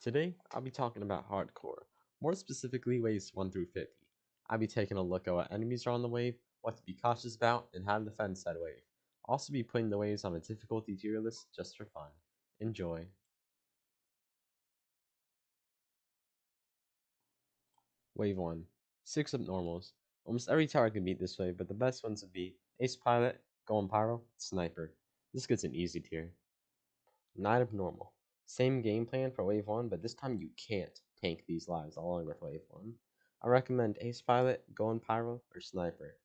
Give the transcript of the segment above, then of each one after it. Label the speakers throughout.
Speaker 1: Today, I'll be talking about hardcore, more specifically waves 1 through 50. I'll be taking a look at what enemies are on the wave, what to be cautious about, and how to defend said wave. I'll also be putting the waves on a difficulty tier list just for fun. Enjoy. Wave 1. 6 abnormals. Almost every tower can beat this wave, but the best ones would be Ace Pilot, Golem Pyro, Sniper. This gets an easy tier. 9 abnormal. Same game plan for wave 1, but this time you can't tank these lives along with wave 1. I recommend Ace Pilot, Golem Pyro, or Sniper.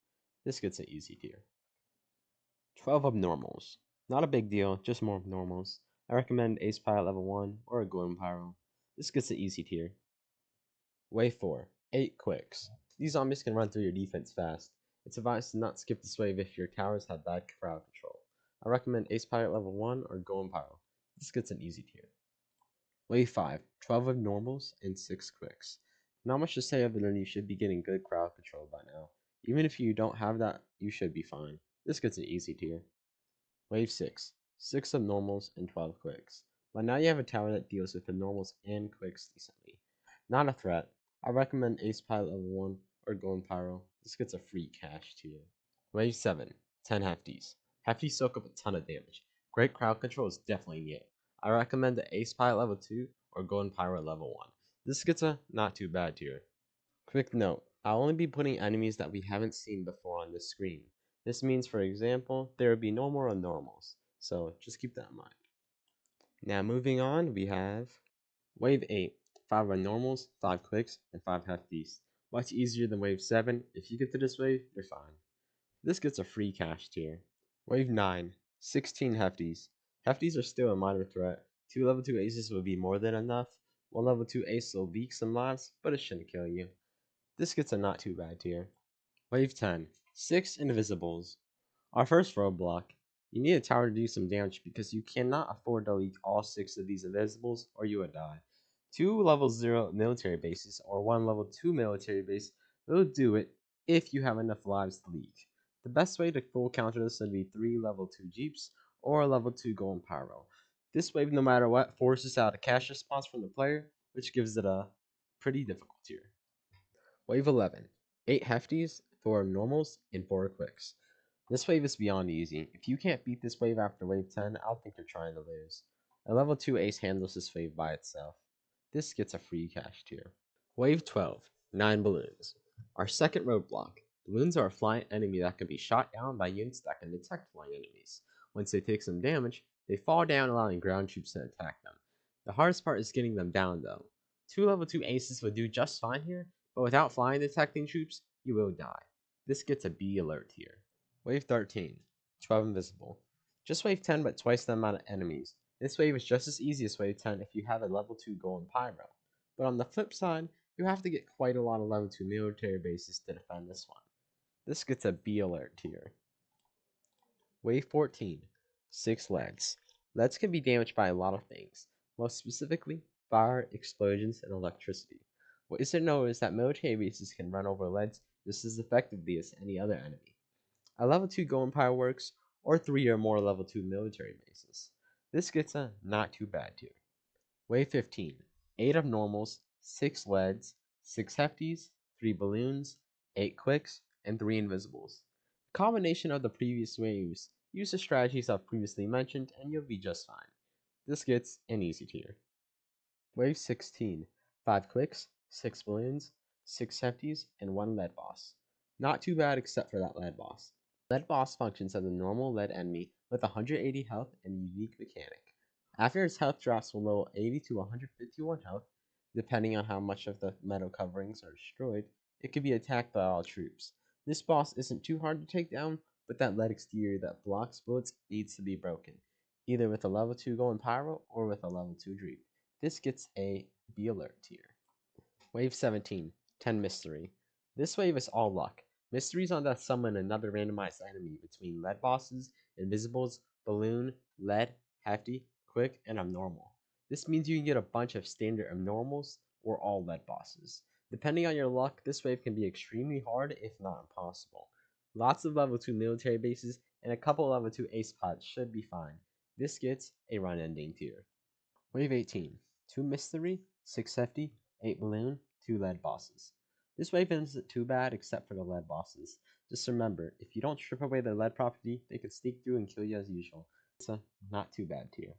Speaker 1: This gets an easy tier. 12 abnormals. Not a big deal, just more abnormals. I recommend Ace Pilot level 1 or a Golem Pyro. This gets an easy tier. Wave 4. 8 quicks. These zombies can run through your defense fast. It's advised to not skip this wave if your towers have bad crowd control. I recommend Ace Pilot level 1 or Golem Pyro. This gets an easy tier. Wave 5. 12 abnormals and 6 quicks. Not much to say other than you should be getting good crowd control by now. Even if you don't have that, you should be fine. This gets an easy tier. Wave 6. 6 abnormals and 12 quicks. By now you have a tower that deals with abnormals and quicks decently. Not a threat. I recommend Ace Pilot level 1 or Golden Pyro. This gets a free cash tier. Wave 7. 10 hefties. Hefties soak up a ton of damage. Great crowd control is definitely it. I recommend the Ace Pilot level 2 or Golden Pyro level 1. This gets a not too bad tier. Quick note, I'll only be putting enemies that we haven't seen before on this screen. This means, for example, there will be no more abnormals, so just keep that in mind. Now moving on, we have Wave 8, 5 abnormals, 5 quicks, and 5 hefties. Much easier than Wave 7. If you get to this wave, you're fine. This gets a free cash tier. Wave 9, 16 hefties. Hefties are still a minor threat. 2 level 2 aces would be more than enough. 1 level 2 ace will leak some lives, but it shouldn't kill you. This gets a not too bad tier. Wave 10, 6 invisibles. Our first roadblock. You need a tower to do some damage because you cannot afford to leak all 6 of these invisibles or you would die. 2 level 0 military bases or 1 level 2 military base will do it if you have enough lives to leak. The best way to full counter this would be 3 level 2 jeeps or a level 2 golden pyro. This wave, no matter what, forces out a cash response from the player, which gives it a pretty difficult tier. Wave 11. 8 hefties, 4 normals, and 4 quicks. This wave is beyond easy. If you can't beat this wave after wave 10, I'll think you're trying to lose. A level 2 ace handles this wave by itself. This gets a free cash tier. Wave 12. 9 balloons. Our second roadblock. Balloons are a flying enemy that can be shot down by units that can detect flying enemies. Once they take some damage, they fall down, allowing ground troops to attack them. The hardest part is getting them down though. 2 level 2 aces would do just fine here, but without flying detecting troops, you will die. This gets a B alert here. Wave 13. 12 invisible. Just wave 10 but twice the amount of enemies. This wave is just as easy as wave 10 if you have a level 2 golden pyro. But on the flip side, you have to get quite a lot of level 2 military bases to defend this one. This gets a B alert tier. Wave 14. 6 leads. Leads can be damaged by a lot of things, most specifically fire, explosions, and electricity. What isn't known is that military bases can run over leads just as effectively as any other enemy. A level 2 golden pyro works, or 3 or more level 2 military bases. This gets a not too bad tier. Wave 15. 8 abnormals, 6 leads, 6 hefties, 3 balloons, 8 quicks, and 3 invisibles. A combination of the previous waves. Use the strategies I've previously mentioned and you'll be just fine. This gets an easy tier. Wave 16. 5 quicks, 6 balloons, 6 hefties, and 1 lead boss. Not too bad except for that lead boss. Lead boss functions as a normal lead enemy with 180 health and a unique mechanic. After its health drops below 80 to 151 health, depending on how much of the metal coverings are destroyed, it can be attacked by all troops. This boss isn't too hard to take down, but that lead exterior that blocks bullets needs to be broken, either with a level 2 golden pyro or with a level 2 dream. This gets a B alert tier. Wave 17. 10 mystery. This wave is all luck. Mysteries on that summon another randomized enemy between lead bosses, invisibles, balloon, lead, hefty, quick, and abnormal. This means you can get a bunch of standard abnormals or all lead bosses. Depending on your luck, this wave can be extremely hard if not impossible. Lots of level 2 military bases and a couple level 2 ace pods should be fine. This gets a run ending tier. Wave 18. 2 mystery, 6 hefty, 8 balloon, 2 lead bosses. This wave isn't too bad except for the lead bosses. Just remember, if you don't strip away their lead property, they can sneak through and kill you as usual. It's a not too bad tier.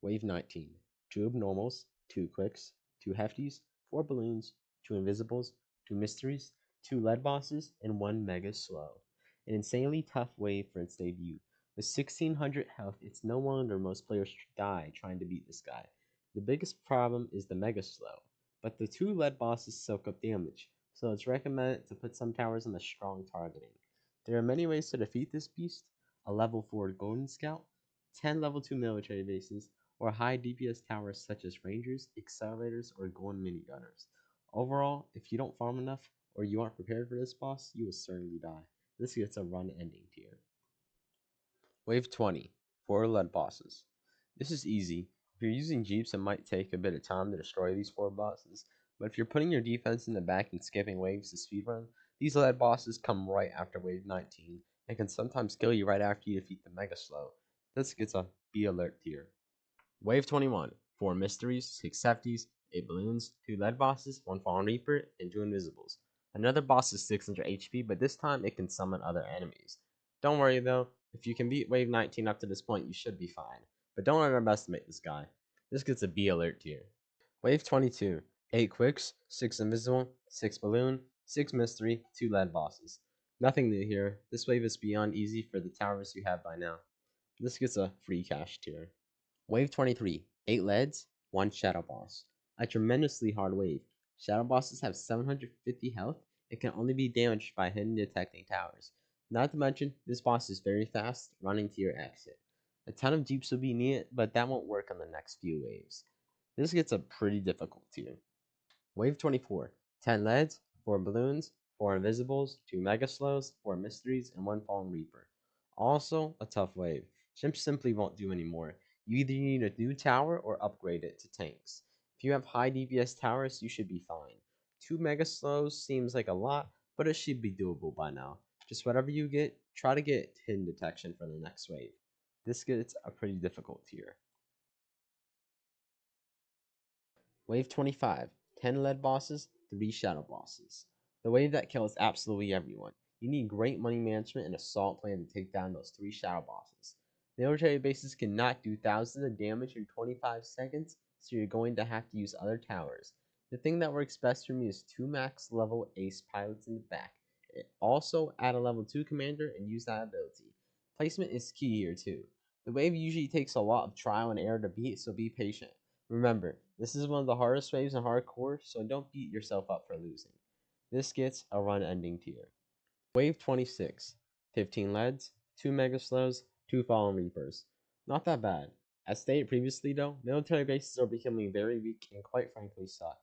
Speaker 1: Wave 19. 2 abnormals, 2 quicks, 2 hefties, 4 balloons, 2 invisibles, 2 mysteries, 2 lead bosses, and 1 mega slow. An insanely tough wave for its debut. With 1600 health, it's no wonder most players die trying to beat this guy. The biggest problem is the mega slow, but the 2 lead bosses soak up damage, so it's recommended to put some towers on the strong targeting. There are many ways to defeat this beast: a level 4 golden scout, 10 level 2 military bases, or high DPS towers such as rangers, accelerators, or golden minigunners. Overall, if you don't farm enough, or you aren't prepared for this boss, you will certainly die. This gets a run ending tier. Wave 20, 4 lead bosses. This is easy. If you're using jeeps, it might take a bit of time to destroy these 4 bosses, but if you're putting your defense in the back and skipping waves to speedrun, these lead bosses come right after wave 19, and can sometimes kill you right after you defeat the mega slow. This gets a be alert tier. Wave 21, 4 mysteries, 6 hefties, 8 balloons, 2 lead bosses, 1 fallen reaper, and 2 invisibles. Another boss is 600 HP, but this time it can summon other enemies. Don't worry though, if you can beat wave 19 up to this point, you should be fine. But don't underestimate this guy. This gets a B alert tier. Wave 22, 8 quicks, 6 invisible, 6 balloon, 6 mystery, 2 lead bosses. Nothing new here. This wave is beyond easy for the towers you have by now. This gets a free cash tier. Wave 23, 8 leads, 1 shadow boss. A tremendously hard wave. Shadow bosses have 750 health and can only be damaged by hidden detecting towers. Not to mention, this boss is very fast, running to your exit. A ton of jeeps will be needed, but that won't work on the next few waves. This gets a pretty difficult tier. Wave 24, 10 leads, 4 balloons, 4 invisibles, 2 mega slows, 4 mysteries, and 1 fallen reaper. Also, a tough wave. Chimps simply won't do anymore. You either need a new tower or upgrade it to tanks. If you have high DPS towers, you should be fine. 2 mega slows seems like a lot, but it should be doable by now. Just whatever you get, try to get hidden detection for the next wave. This gets a pretty difficult tier. Wave 25, 10 lead bosses, 3 shadow bosses. The wave that kills absolutely everyone. You need great money management and a solid plan to take down those 3 shadow bosses. Military bases cannot do thousands of damage in 25 seconds, so you're going to have to use other towers. The thing that works best for me is 2 max level ace pilots in the back. Also add a level 2 commander and use that ability. Placement is key here too. The wave usually takes a lot of trial and error to beat, so be patient. Remember, this is one of the hardest waves in hardcore, so don't beat yourself up for losing. This gets a run ending tier. Wave 26, 15 leads, 2 mega slows, 2 fallen reapers. Not that bad. As stated previously though, military bases are becoming very weak and quite frankly suck.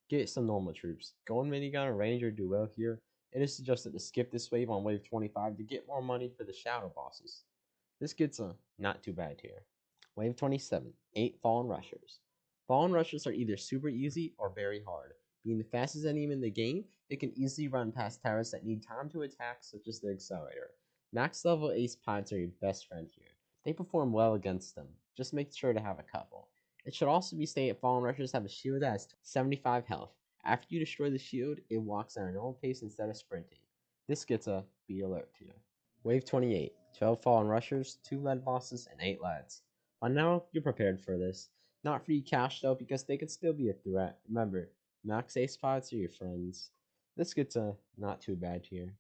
Speaker 1: Get some normal troops. Golden minigun or ranger do well here. It is suggested to skip this wave on wave 25 to get more money for the shadow bosses. This gets a not too bad tier. Wave 27, 8 fallen rushers. Fallen rushers are either super easy or very hard. Being the fastest enemy in the game, they can easily run past towers that need time to attack, such as the accelerator. Max level ace pods are your best friend here. They perform well against them. Just make sure to have a couple. It should also be stated Fallen Rushers have a shield that has 75 health. After you destroy the shield, it walks at a normal pace instead of sprinting. This gets a be alert tier. Wave 28, 12 Fallen Rushers, 2 lead bosses, and 8 leads. By now, you're prepared for this. Not free cash though, because they could still be a threat. Remember, max ace pods are your friends. This gets a not too bad tier.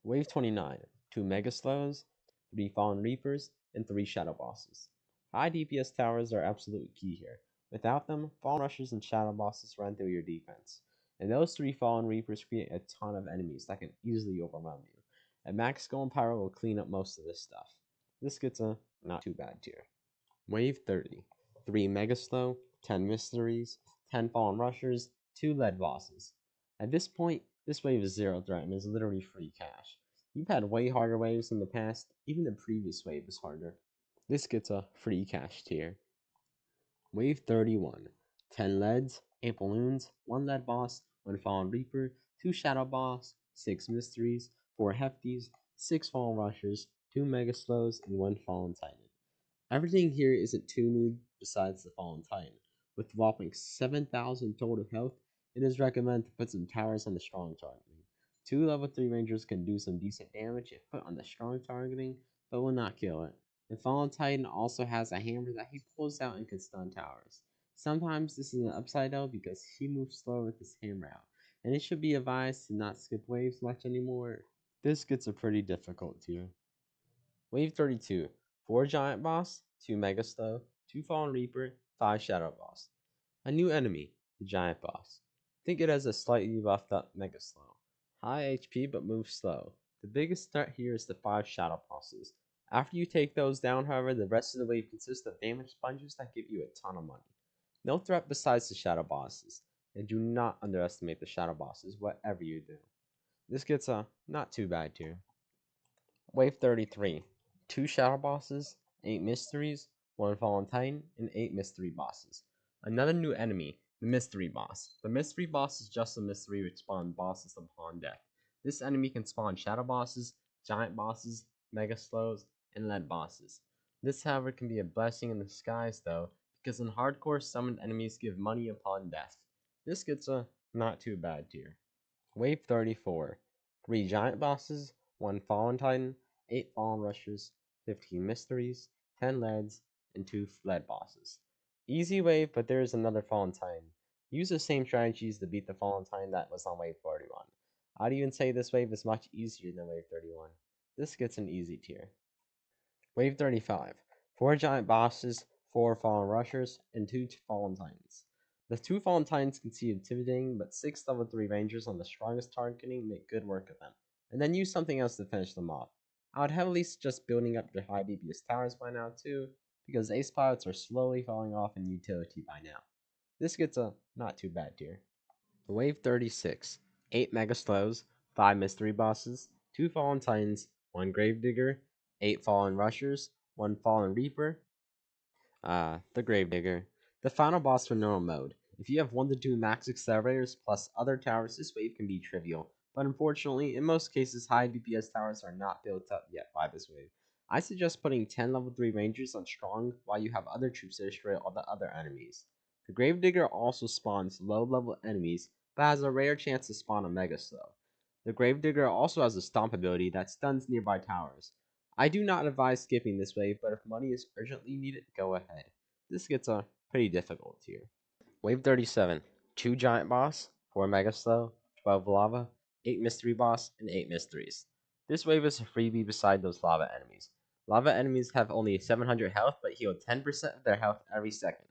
Speaker 1: Wave 29, 2 Mega Slows, 3 Fallen Reapers, and 3 Shadow Bosses. High DPS towers are absolutely key here. Without them, Fallen Rushers and Shadow Bosses run through your defense. And those 3 Fallen Reapers create a ton of enemies that can easily overwhelm you. And Max Skull and Pyro will clean up most of this stuff. This gets a not too bad tier. Wave 30, 3 Mega Slow, 10 Mysteries, 10 Fallen Rushers, 2 Lead Bosses. At this point, this wave is zero threat and is literally free cash. You've had way harder waves in the past, even the previous wave is harder. This gets a free cash tier. Wave 31, 10 leads, 8 balloons, 1 lead boss, 1 fallen reaper, 2 shadow boss, 6 mysteries, 4 hefties, 6 fallen rushers, 2 mega slows, and 1 fallen titan. Everything here isn't too new, besides the Fallen Titan. With whopping 7,000 total health, it is recommended to put some towers on the strong targeting. Two level 3 rangers can do some decent damage if put on the strong targeting, but will not kill it. The Fallen Titan also has a hammer that he pulls out and can stun towers. Sometimes this is an upside though because he moves slow with his hammer out, and it should be advised to not skip waves much anymore. This gets a pretty difficult tier. Wave 32, 4 Giant Boss, 2 Mega Slow, 2 Fallen Reaper, 5 Shadow Boss. A new enemy, the Giant Boss. Think it as a slightly buffed up Mega Slow. High HP but moves slow. The biggest threat here is the 5 Shadow Bosses. After you take those down, however, the rest of the wave consists of damage sponges that give you a ton of money. No threat besides the Shadow Bosses, and do not underestimate the Shadow Bosses, whatever you do. This gets a not too bad tier. Wave 33, 2 Shadow Bosses, 8 Mysteries, 1 Fallen Titan, and 8 Mystery Bosses. Another new enemy, the Mystery Boss. The Mystery Boss is just a mystery which spawns bosses upon death. This enemy can spawn Shadow Bosses, Giant Bosses, Mega Slows, and Lead Bosses. This, however, can be a blessing in disguise though, because in hardcore summoned enemies give money upon death. This gets a not too bad tier. Wave 34, 3 Giant Bosses, 1 Fallen Titan, 8 Fallen Rushers, 15 Mysteries, 10 Leads, and 2 Lead Bosses. Easy wave, but there is another Fallen Titan. Use the same strategies to beat the Fallen Titan that was on Wave 41. I'd even say this wave is much easier than Wave 31. This gets an easy tier. Wave 35, 4 Giant Bosses, 4 Fallen Rushers, and 2 Fallen Titans. The 2 Fallen Titans can seem intimidating, but 6 level 3 Rangers on the strongest targeting make good work of them, and then use something else to finish them off. I would heavily suggest building up your high DPS towers by now too, because ace pilots are slowly falling off in utility by now. This gets a not too bad tier. Wave 36, 8 Mega Slows, 5 Mystery Bosses, 2 Fallen Titans, 1 Gravedigger, 8 Fallen Rushers, 1 Fallen Reaper. The Gravedigger. The final boss for normal mode. If you have 1 to 2 max accelerators plus other towers, this wave can be trivial, but unfortunately, in most cases, high DPS towers are not built up yet by this wave. I suggest putting 10 level 3 rangers on strong while you have other troops to destroy all the other enemies. The Gravedigger also spawns low level enemies, but has a rare chance to spawn a Mega Slow. The Gravedigger also has a stomp ability that stuns nearby towers. I do not advise skipping this wave, but if money is urgently needed, go ahead. This gets a pretty difficult tier. Wave 37, 2 Giant Boss, 4 Mega Slow, 12 Lava, 8 Mystery Boss, and 8 Mysteries. This wave is a freebie beside those lava enemies. Lava enemies have only 700 health, but heal 10% of their health every second.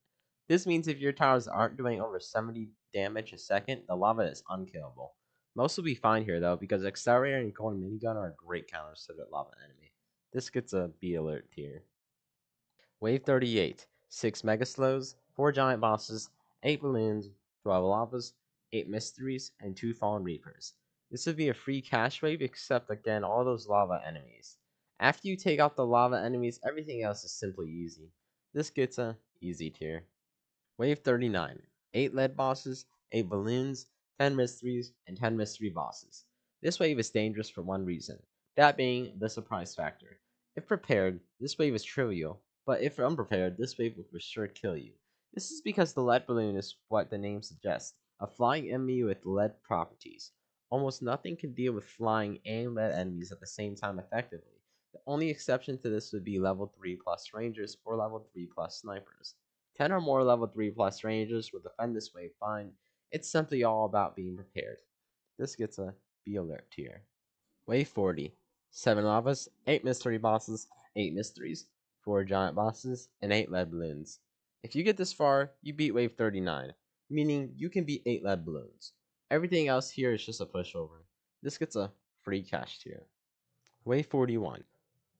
Speaker 1: This means if your towers aren't doing over 70 damage a second, the lava is unkillable. Most will be fine here though, because Accelerator and Golden Minigun are great counters to the lava enemy. This gets a B alert tier. Wave 38, 6 Mega Slows, 4 Giant Bosses, 8 Balloons, 12 Lavas, 8 Mysteries, and 2 Fallen Reapers. This would be a free cash wave except again all those lava enemies. After you take out the lava enemies, everything else is simply easy. This gets a easy tier. Wave 39, 8 lead bosses, 8 balloons, 10 mysteries, and 10 mystery bosses. This wave is dangerous for one reason, that being the surprise factor. If prepared, this wave is trivial, but if unprepared, this wave will for sure kill you. This is because the lead balloon is what the name suggests, a flying enemy with lead properties. Almost nothing can deal with flying and lead enemies at the same time effectively. The only exception to this would be level 3 plus rangers or level 3 plus snipers. 10 or more level 3 plus rangers will defend this wave fine. It's simply all about being prepared. This gets a B alert tier. Wave 40. 7 lavas, 8 mystery bosses, 8 mysteries, 4 giant bosses, and 8 lead balloons. If you get this far, you beat wave 39, meaning you can beat 8 lead balloons. Everything else here is just a pushover. This gets a free cash tier. Wave 41.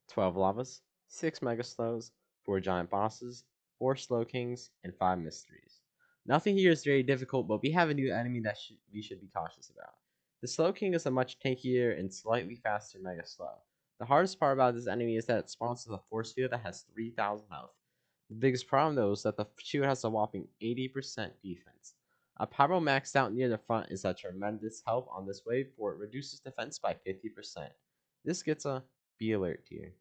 Speaker 1: 12 lavas, 6 mega slows, 4 giant bosses, 4 slow kings, and 5 mysteries. Nothing here is very difficult, but we have a new enemy that we should be cautious about. The slow king is a much tankier and slightly faster mega slow. The hardest part about this enemy is that it spawns with a force field that has 3,000 health. The biggest problem though is that the shield has a whopping 80% defense. A pyro maxed out near the front is a tremendous help on this wave, for it reduces defense by 50%. This gets a B alert tier.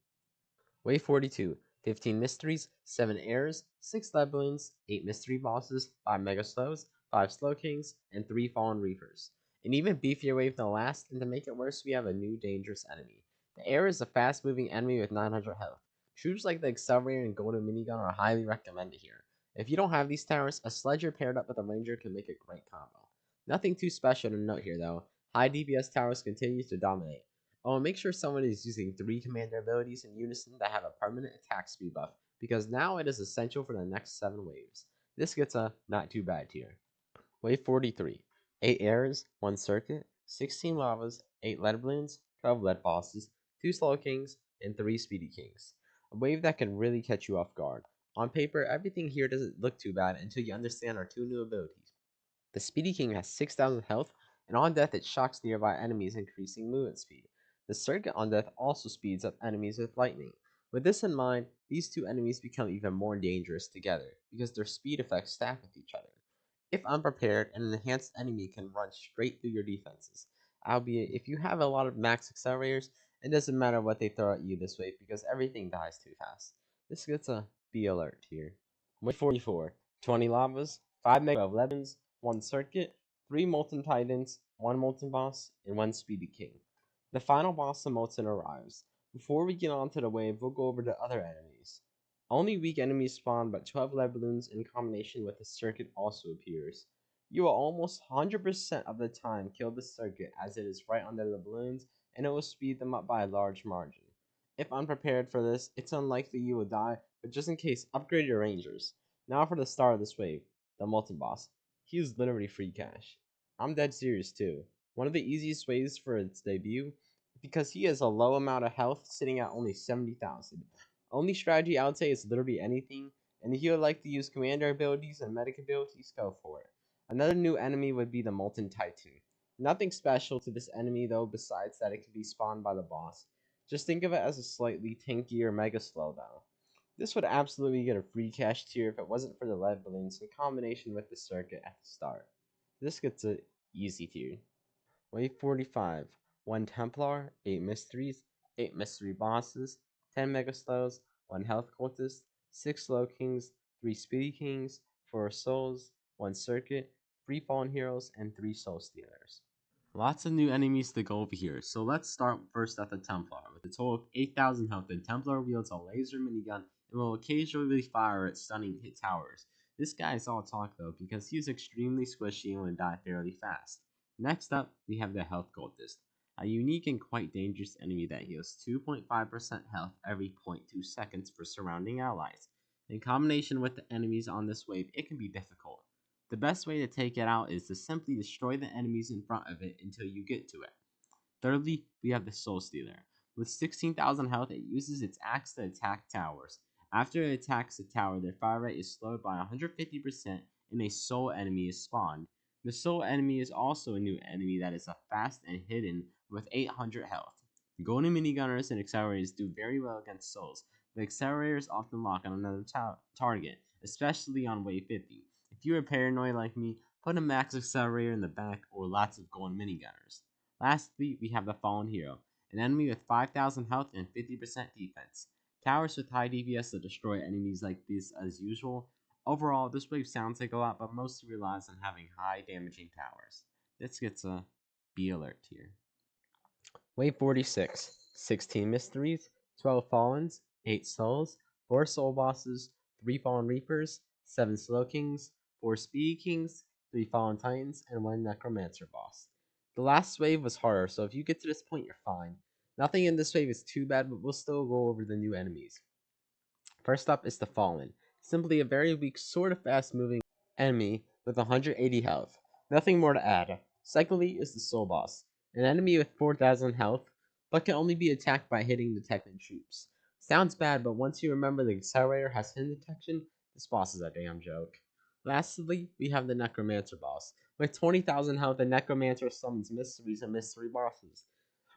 Speaker 1: Wave 42, 15 mysteries, 7 errors, 6 lead balloons, 8 mystery bosses, 5 mega slows, 5 slow kings, and 3 fallen reavers. An even beefier wave than the last, and to make it worse, we have a new dangerous enemy. The error is a fast moving enemy with 900 health. Troops like the accelerator and golden minigun are highly recommended here. If you don't have these towers, a sledger paired up with a ranger can make a great combo. Nothing too special to note here though. High DPS towers continue to dominate. Oh, and make sure someone is using 3 commander abilities in unison that have a permanent attack speed buff, because now it is essential for the next 7 waves. This gets a not too bad tier. Wave 43. 8 errors, 1 circuit, 16 lavas, 8 lead balloons, 12 lead bosses, 2 slow kings, and 3 speedy kings. A wave that can really catch you off guard. On paper, everything here doesn't look too bad until you understand our 2 new abilities. The Speedy King has 6,000 health, and on death it shocks nearby enemies, increasing movement speed. The Circuit on death also speeds up enemies with lightning. With this in mind, these two enemies become even more dangerous together, because their speed effects stack with each other. If unprepared, an enhanced enemy can run straight through your defenses. Albeit, if you have a lot of max accelerators, it doesn't matter what they throw at you this way because everything dies too fast. This gets a B alert here. Wave 44. 20 lavas, 5 mega weapons, 1 circuit, 3 molten titans, 1 molten boss, and 1 speedy king. The final boss of molten arrives. Before we get on to the wave, we'll go over the other enemies. Only weak enemies spawn, but 12 lead balloons in combination with the circuit also appears. You will almost 100% of the time kill the circuit as it is right under the balloons, and it will speed them up by a large margin. If unprepared for this, it's unlikely you will die, but just in case, upgrade your rangers. Now for the start of this wave, the molten boss. He is literally free cash. I'm dead serious too. One of the easiest ways for its debut, because he has a low amount of health sitting at only 70,000. Only strategy I would say is literally anything, and if you would like to use commander abilities and medic abilities, go for it. Another new enemy would be the Molten Titan. Nothing special to this enemy though besides that it can be spawned by the boss. Just think of it as a slightly tankier mega slowdown. This would absolutely get a free cash tier if it wasn't for the lead balloons in combination with the circuit at the start. This gets a easy tier. Wave 45. 1 Templar, 8 mysteries, 8 mystery bosses, 10 mega slows, 1 health cultist, 6 slow kings, 3 speedy kings, 4 souls, 1 circuit, 3 fallen heroes, and 3 soul stealers. Lots of new enemies to go over here, so let's start first at the Templar. With a total of 8,000 health, the Templar wields a laser minigun and will occasionally fire at stunning hit towers. This guy is all talk though, because he is extremely squishy and will die fairly fast. Next up, we have the Health Cultist, a unique and quite dangerous enemy that heals 2.5% health every 0.2 seconds for surrounding allies. In combination with the enemies on this wave, it can be difficult. The best way to take it out is to simply destroy the enemies in front of it until you get to it. Thirdly, we have the Soul Stealer. With 16,000 health, it uses its axe to attack towers. After it attacks a tower, their fire rate is slowed by 150% and a soul enemy is spawned. The soul enemy is also a new enemy that is fast and hidden with 800 health. Golden minigunners and accelerators do very well against souls. The accelerators often lock on another target, especially on wave 50. If you are paranoid like me, put a max accelerator in the back or lots of golden minigunners. Lastly, we have the Fallen Hero, an enemy with 5,000 health and 50% defense. Towers with high DPS to destroy enemies like this as usual. Overall, this wave sounds like a lot, but mostly relies on having high damaging towers. This gets a B alert here. Wave 46. 16 mysteries, 12 fallens, 8 souls, 4 soul bosses, 3 fallen reapers, 7 slow kings, 4 speedy kings, 3 fallen titans, and 1 necromancer boss. The last wave was harder, so if you get to this point, you're fine. Nothing in this wave is too bad, but we'll still go over the new enemies. First up is the Fallen, simply a very weak, sort of fast moving enemy with 180 health. Nothing more to add. Secondly is the Soul Boss, an enemy with 4,000 health, but can only be attacked by hitting detected troops. Sounds bad, but once you remember the accelerator has hidden detection, this boss is a damn joke. Lastly, we have the Necromancer boss. With 20,000 health, the Necromancer summons mysteries and mystery bosses.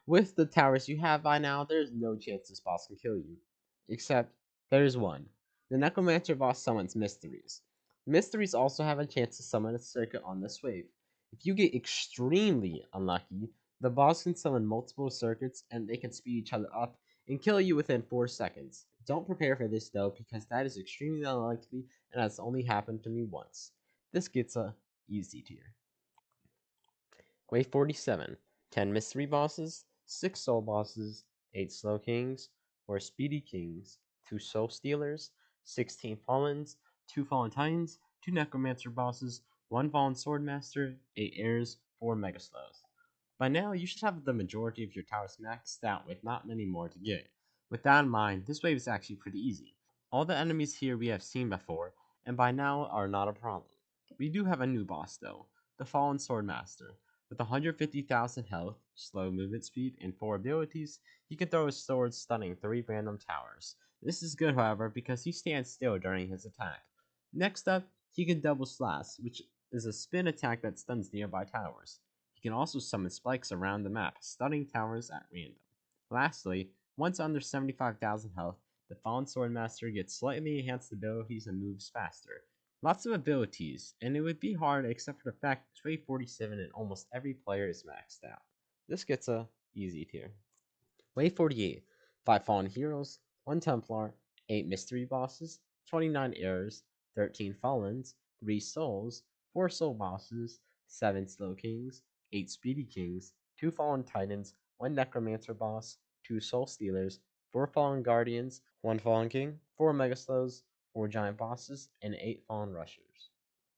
Speaker 1: With the towers you have by now, there's no chance this boss can kill you. Except, there's one. The Necromancer boss summons mysteries. Mysteries also have a chance to summon a circuit on this wave. If you get extremely unlucky, the boss can summon multiple circuits and they can speed each other up and kill you within 4 seconds. Don't prepare for this though, because that is extremely unlikely and has only happened to me once. This gets a easy tier. Wave 47. 10 mystery bosses, 6 soul bosses, 8 slow kings, 4 speedy kings, 2 soul stealers, 16 fallens, 2 fallen titans, 2 necromancer bosses, 1 fallen swordmaster, 8 heirs, 4 mega slows. By now, you should have the majority of your towers maxed out with not many more to get. With that in mind, this wave is actually pretty easy. All the enemies here we have seen before, and by now are not a problem. We do have a new boss though, the Fallen Swordmaster. With 150,000 health, slow movement speed, and 4 abilities, he can throw his sword stunning 3 random towers. This is good however because he stands still during his attack. Next up, he can double slash, which is a spin attack that stuns nearby towers. He can also summon spikes around the map, stunning towers at random. Lastly, once under 75,000 health, the Fallen Swordmaster gets slightly enhanced abilities and moves faster. Lots of abilities, and it would be hard except for the fact that Wave 47 and almost every player is maxed out. This gets a easy tier. Wave 48. 5 Fallen Heroes, 1 Templar, 8 Mystery Bosses, 29 Heirs, 13 Fallens, 3 Souls, 4 Soul Bosses, 7 Slow Kings, 8 Speedy Kings, 2 Fallen Titans, 1 Necromancer Boss, 2 Soul Stealers, 4 Fallen Guardians, 1 Fallen King, 4 Mega Slows, 4 Giant Bosses, and 8 Fallen Rushers.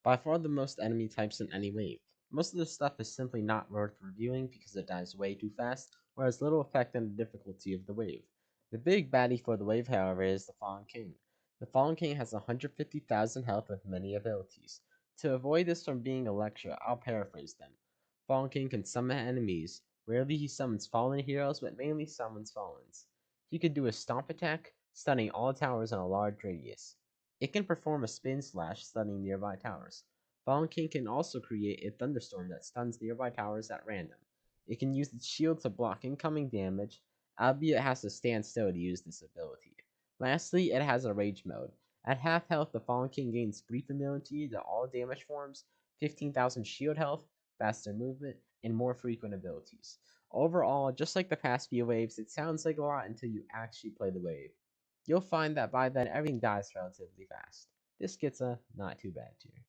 Speaker 1: By far the most enemy types in any wave. Most of this stuff is simply not worth reviewing because it dies way too fast, or has little effect on the difficulty of the wave. The big baddie for the wave, however, is the Fallen King. The Fallen King has 150,000 health with many abilities. To avoid this from being a lecture, I'll paraphrase them. Fallen King can summon enemies. Rarely he summons fallen heroes, but mainly summons fallens. He could do a stomp attack, stunning all towers in a large radius. It can perform a spin slash, stunning nearby towers. Fallen King can also create a thunderstorm that stuns nearby towers at random. It can use its shield to block incoming damage, albeit it has to stand still to use this ability. Lastly, it has a rage mode. At half health, the Fallen King gains brief immunity to all damage forms, 15,000 shield health, faster movement, and more frequent abilities. Overall, just like the past few waves, it sounds like a lot until you actually play the wave. You'll find that by then everything dies relatively fast. This gets a not too bad tier.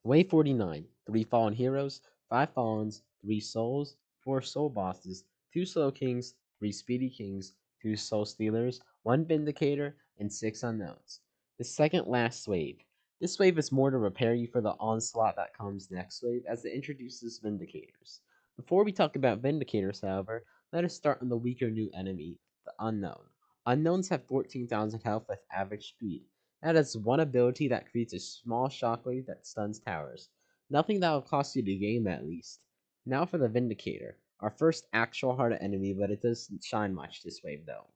Speaker 1: Wave 49. 3 Fallen Heroes, 5 Fallens, 3 Souls, 4 Soul Bosses, 2 Slow Kings, 3 Speedy Kings, 2 Soul Stealers, 1 Vindicator, and 6 Unknowns. The second last wave. This wave is more to prepare you for the onslaught that comes next wave as it introduces Vindicators. Before we talk about Vindicators, however, let us start on the weaker new enemy, the Unknown. Unknowns have 14,000 health with average speed. That is one ability that creates a small shockwave that stuns towers. Nothing that will cost you the game at least. Now for the Vindicator, our first actual hard enemy, but it doesn't shine much this wave though.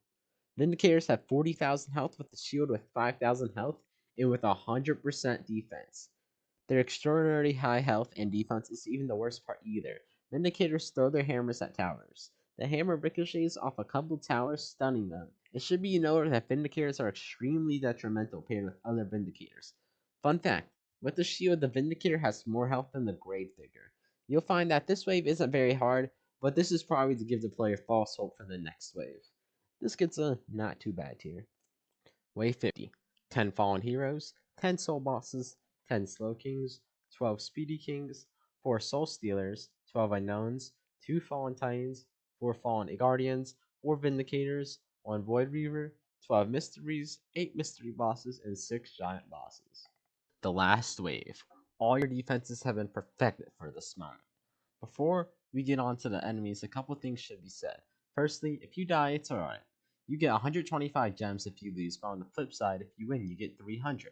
Speaker 1: Vindicators have 40,000 health with a shield with 5,000 health and with 100% defense. Their extraordinarily high health and defense is even the worst part either. Vindicators throw their hammers at towers. The hammer ricochets off a couple towers, stunning them. It should be noted that Vindicators are extremely detrimental paired with other Vindicators. Fun fact, with the shield, the Vindicator has more health than the Gravedigger. You'll find that this wave isn't very hard, but this is probably to give the player false hope for the next wave. This gets a not too bad tier. Wave 50. 10 Fallen Heroes, 10 Soul Bosses, 10 Slow Kings, 12 Speedy Kings, 4 Soul Stealers, 12 Unknowns, 2 Fallen Titans, 4 Fallen Guardians, 4 Vindicators, 1 Void Reaver, 12 Mysteries, 8 Mystery Bosses, and 6 Giant Bosses. The last wave. All your defenses have been perfected for this moment. Before we get on to the enemies, a couple things should be said. Firstly, if you die, it's alright. You get 125 gems if you lose, but on the flip side, if you win, you get 300.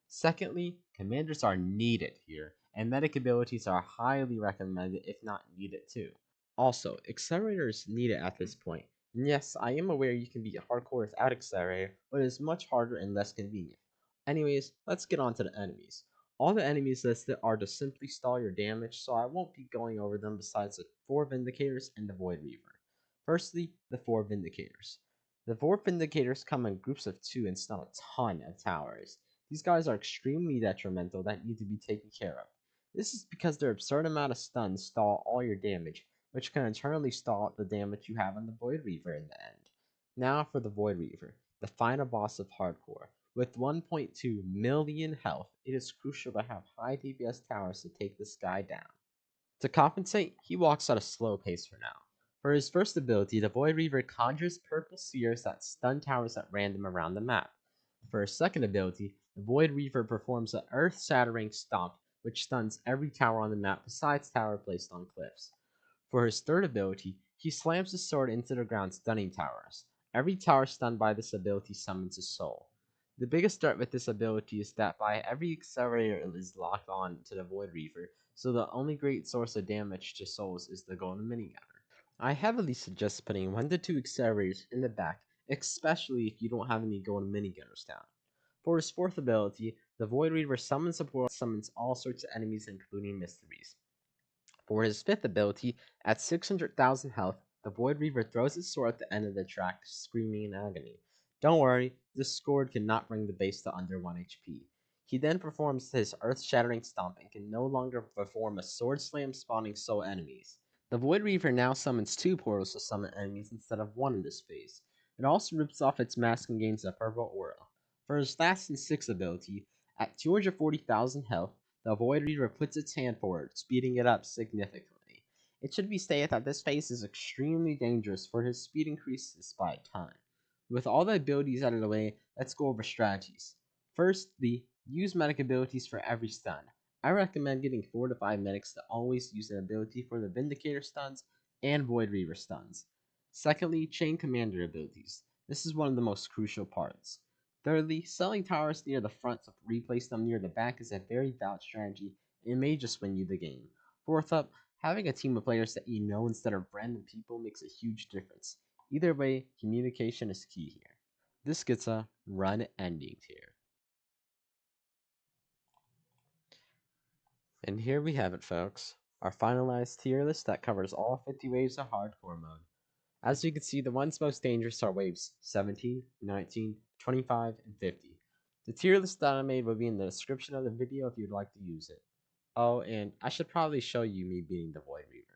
Speaker 1: Secondly, commanders are needed here, and medic abilities are highly recommended if not needed too. Also, Accelerator is needed at this point. And yes, I am aware you can be hardcore without Accelerator, but it is much harder and less convenient. Anyways, let's get on to the enemies. All the enemies listed are to simply stall your damage, so I won't be going over them besides the 4 Vindicators and the Void Reaver. Firstly, the 4 Vindicators. The 4 Vindicators come in groups of 2 and stun a ton of towers. These guys are extremely detrimental that need to be taken care of. This is because their absurd amount of stuns stall all your damage, which can internally stall the damage you have on the Void Reaver in the end. Now for the Void Reaver. the final boss of hardcore. With 1.2 million health, it is crucial to have high DPS towers to take this guy down. To compensate, he walks at a slow pace for now. For his first ability, the Void Reaver conjures purple spheres that stun towers at random around the map. For his second ability, the Void Reaver performs an earth-shattering stomp, which stuns every tower on the map besides tower placed on cliffs. For his third ability, he slams his sword into the ground, stunning towers. Every tower stunned by this ability summons a soul. The biggest threat with this ability is that by every accelerator is locked on to the Void Reaver, so the only great source of damage to souls is the golden minigunner. I heavily suggest putting 1 to 2 accelerators in the back, especially if you don't have any golden minigunners down. For his fourth ability, the Void Reaver summons a portal that summons all sorts of enemies including mysteries. For his fifth ability, at 600,000 health, the Void Reaver throws his sword at the end of the track, screaming in agony. Don't worry, this sword cannot bring the base to under 1 HP. He then performs his earth-shattering stomp and can no longer perform a sword slam spawning soul enemies. The Void Reaver now summons 2 portals to summon enemies instead of 1 in this phase. It also rips off its mask and gains a purple aura. For his last and sixth ability, at 240,000 health, the Void Reaver puts its hand forward, speeding it up significantly. It should be stated that this phase is extremely dangerous, for his speed increases by time. With all the abilities out of the way, let's go over strategies. Firstly, use medic abilities for every stun. I recommend getting 4 to 5 medics to always use an ability for the Vindicator stuns and Void Reaver stuns. Secondly, chain commander abilities. This is one of the most crucial parts. Thirdly, selling towers near the front to replace them near the back is a very valid strategy and may just win you the game. Fourth up, having a team of players that you know instead of random people makes a huge difference. Either way, communication is key here. This gets a run ending tier. And here we have it, folks. Our finalized tier list that covers all 50 waves of hardcore mode. As you can see, the ones most dangerous are waves 17, 19, 25, and 50. The tier list that I made will be in the description of the video if you'd like to use it. Oh, and I should probably show you me beating the Void Reaver.